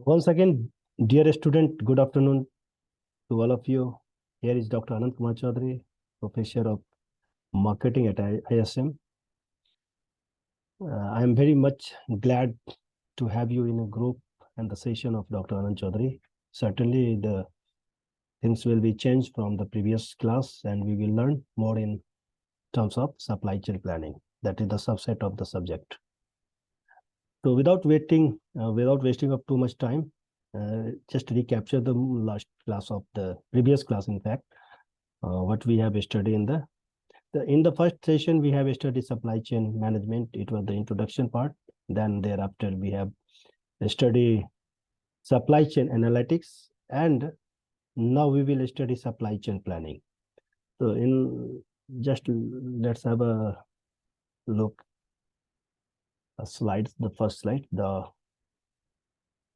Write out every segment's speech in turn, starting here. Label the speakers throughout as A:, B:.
A: Once again, dear student, good afternoon to all of you. Here is Dr. Anand Kumar Choudhary, Professor of Marketing at ISM. I am very much glad to have you in a group and the session of Dr. Anand Choudhary. Certainly, the things will be changed from the previous class, and we will learn more in terms of supply chain planning. That is the subset of the subject. So, without wasting up too much time, just recapture the last class of the previous class. In fact, what we have studied in the first session, we have studied supply chain management. It was the introduction part. Then thereafter, we have studied supply chain analytics, and now we will study supply chain planning. So let's have a look at slides. The first slide,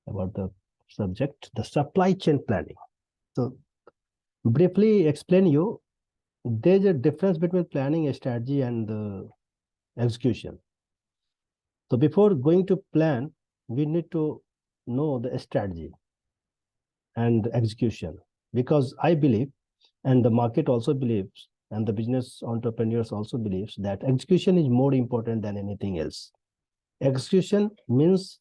A: about the subject, the supply chain planning. So briefly explain you, there's a difference between planning, a strategy, and the execution. So before going to plan, we need to know the strategy and the execution, because I believe, and the market also believes, and the business entrepreneurs also believes, that execution is more important than anything else. Execution means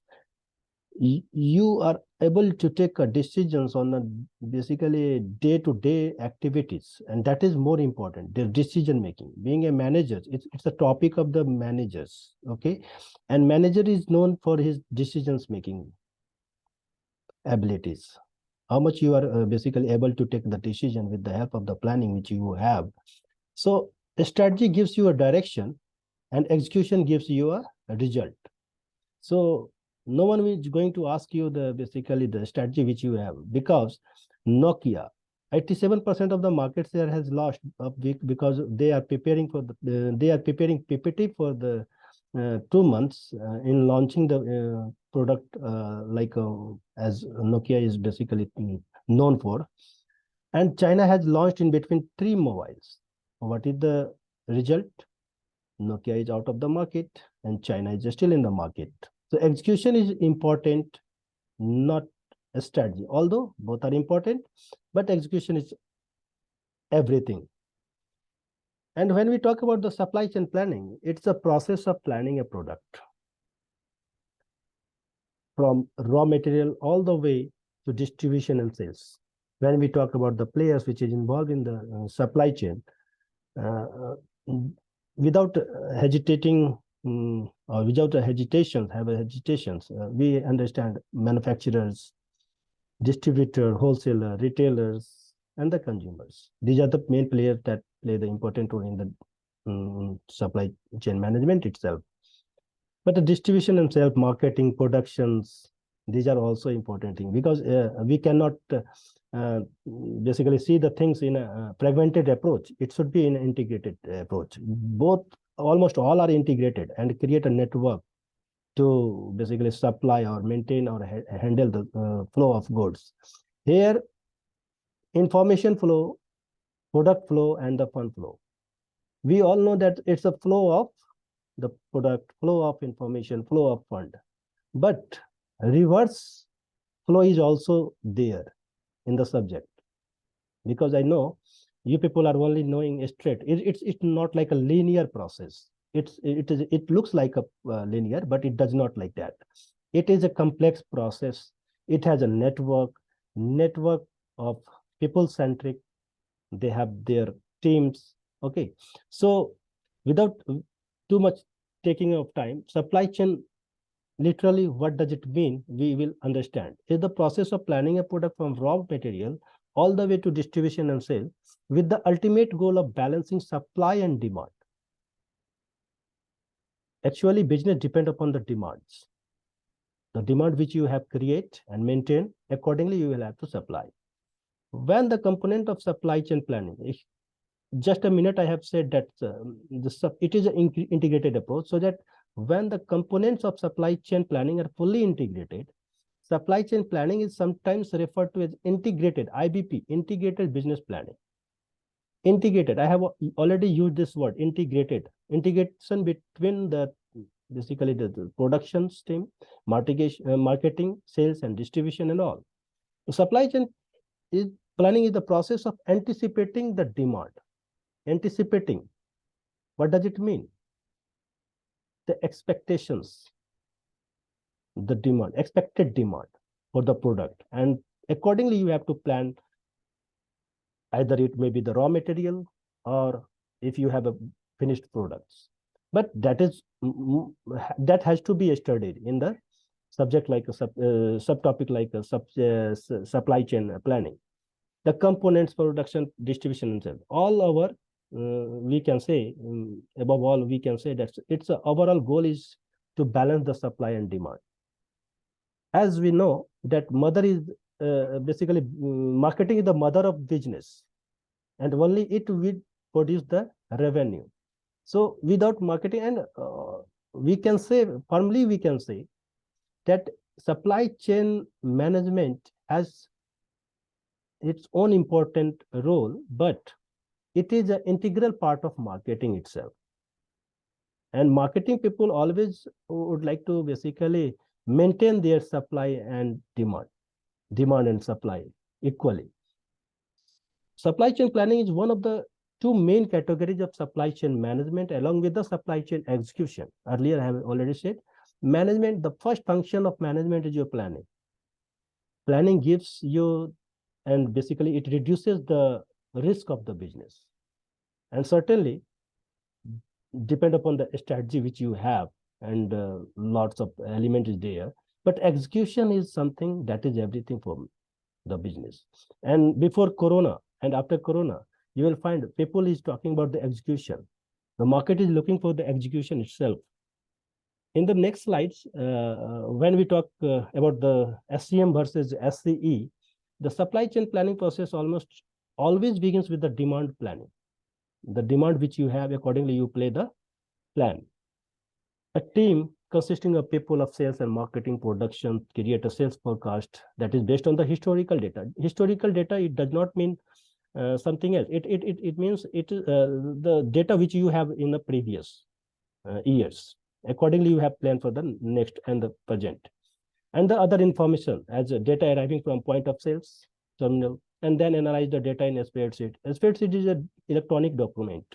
A: you are able to take decisions on a basically day-to-day activities, and that is more important. The decision making, being a manager, it's a topic of the managers, okay? And manager is known for his decisions making abilities, how much you are basically able to take the decision with the help of the planning which you have. So a strategy gives you a direction, and execution gives you a result. So no one is going to ask you basically the strategy which you have, because Nokia, 87% of the market share has lost because they are preparing for they are preparing PPT for the 2 months in launching the product as Nokia is basically known for. And China has launched in between 3 mobiles. What is the result? Nokia is out of the market and China is still in the market. So execution is important, not a strategy, although both are important, but execution is everything. And when we talk about the supply chain planning, it's a process of planning a product from raw material all the way to distribution and sales. When we talk about the players which is involved in the supply chain, without hesitating or without hesitations, we understand manufacturers, distributor, wholesaler, retailers, and the consumers. These are the main players that play the important role in the supply chain management itself. But the distribution and sales, marketing, productions, these are also important things, because we cannot basically see the things in a fragmented approach. It should be in an integrated approach. Almost all are integrated and create a network to basically supply or maintain or handle the flow of goods. Here, information flow, product flow, and the fund flow. We all know that it's a flow of the product, flow of information, flow of fund. But reverse flow is also there in the subject, because I know you people are only knowing straight. It's not like a linear process. It looks like a linear, but it does not like that. It is a complex process. It has a network of people centric. They have their teams. Okay, so without too much taking of time, supply chain, literally, what does it mean? We will understand. Is the process of planning a product from raw material all the way to distribution and sale, with the ultimate goal of balancing supply and demand. Actually, business depends upon the demands. The demand which you have create and maintain, accordingly you will have to supply. When the component of supply chain planning, just a minute I have said that it is an integrated approach, so that when the components of supply chain planning are fully integrated, supply chain planning is sometimes referred to as integrated, IBP, integrated business planning. Integrated, I have already used this word, integrated. Integration between the basically the production stream, marketing, sales, and distribution, and all. The supply chain is planning is the process of anticipating the demand. Anticipating, what does it mean? The expectations, the demand, expected demand for the product, and accordingly you have to plan. Either it may be the raw material, or if you have a finished products. But that is that has to be studied in the subject like a subtopic like a supply chain planning. The components, production, distribution, and sales. All our we can say above all we can say that its overall goal is to balance the supply and demand. As we know that mother is basically marketing is the mother of business, and only it will produce the revenue. So without marketing, and we can say firmly we can say that supply chain management has its own important role, but it is an integral part of marketing itself. And marketing people always would like to basically maintain their supply and demand and supply equally. Supply chain planning is one of the two main categories of supply chain management, along with the supply chain execution. Earlier, I have already said, management, the first function of management is your planning. Planning gives you, and basically it reduces the risk of the business. And certainly, depend upon the strategy which you have, and lots of element is there. But execution is something that is everything for the business. And before Corona and after Corona, you will find people is talking about the execution. The market is looking for the execution itself. In the next slides, when we talk about the SCM versus SCE, the supply chain planning process almost always begins with the demand planning. The demand which you have, accordingly you play the plan. A team consisting of people of sales and marketing production create a sales forecast that is based on the historical data. Historical data, it does not mean something else. It means it the data which you have in the previous years. Accordingly, you have planned for the next and the present. And the other information as data arriving from point of sales terminal, and then analyze the data in a spreadsheet. A spreadsheet is an electronic document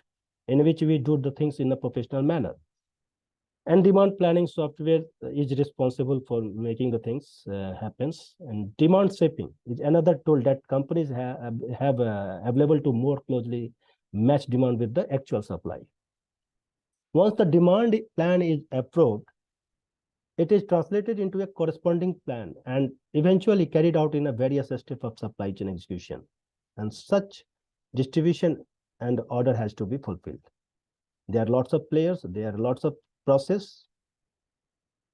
A: in which we do the things in a professional manner. And demand planning software is responsible for making the things happens. And demand shaping is another tool that companies have available to more closely match demand with the actual supply. Once the demand plan is approved, it is translated into a corresponding plan and eventually carried out in a various steps of supply chain execution. And such distribution and order has to be fulfilled. There are lots of players, there are lots of process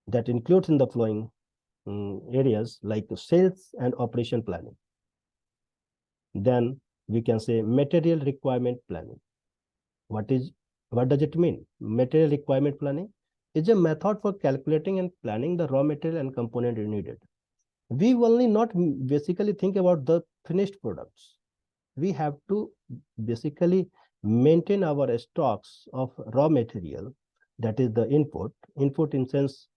A: that includes in the following areas like sales and operation planning. Then we can say material requirement planning. What does it mean? Material requirement planning is a method for calculating and planning the raw material and component needed. We only not basically think about the finished products. We have to basically maintain our stocks of raw material, that is the input in sense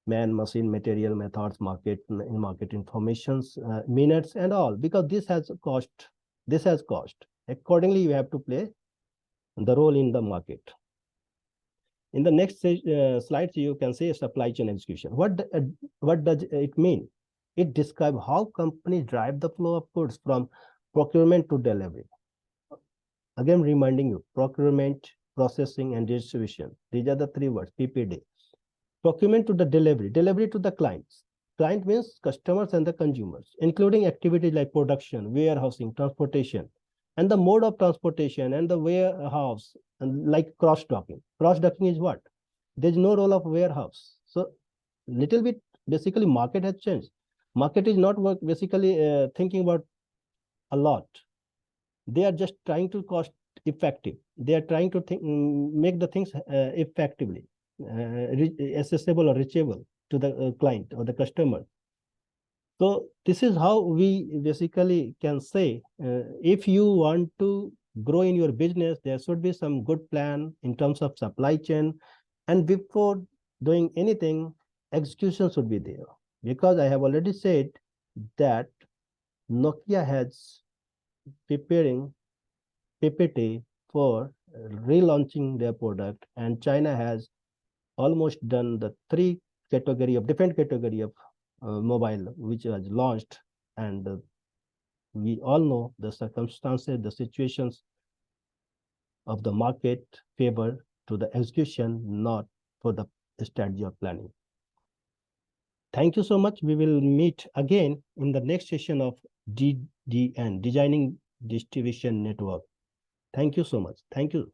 A: man, machine, material, methods, market informations, minutes, and all, because this has cost. Accordingly, you have to play the role in the market. In the next slides, you can say supply chain execution. What does it mean? It describes how companies drive the flow of goods from procurement to delivery. Again, reminding you, procurement, processing, and distribution. These are the three words, PPD. Procurement to the delivery to the clients. Client means customers and the consumers, including activities like production, warehousing, transportation, and the mode of transportation and the warehouse, and like cross-docking. Cross-docking is what? There's no role of warehouse. So little bit, basically market has changed. Market is not basically thinking about a lot. They are just trying to cost effective. They are trying to make the things effectively accessible or reachable to the client or the customer. So this is how we basically can say, if you want to grow in your business, there should be some good plan in terms of supply chain. And before doing anything, execution should be there. Because I have already said that Nokia has preparing PPT for relaunching their product, and China has almost done the different category of mobile which was launched, and we all know the circumstances, the situations of the market favor to the execution, not for the strategy or planning. Thank you so much. We will meet again in the next session of DDN, Designing Distribution Network. Thank you so much. Thank you.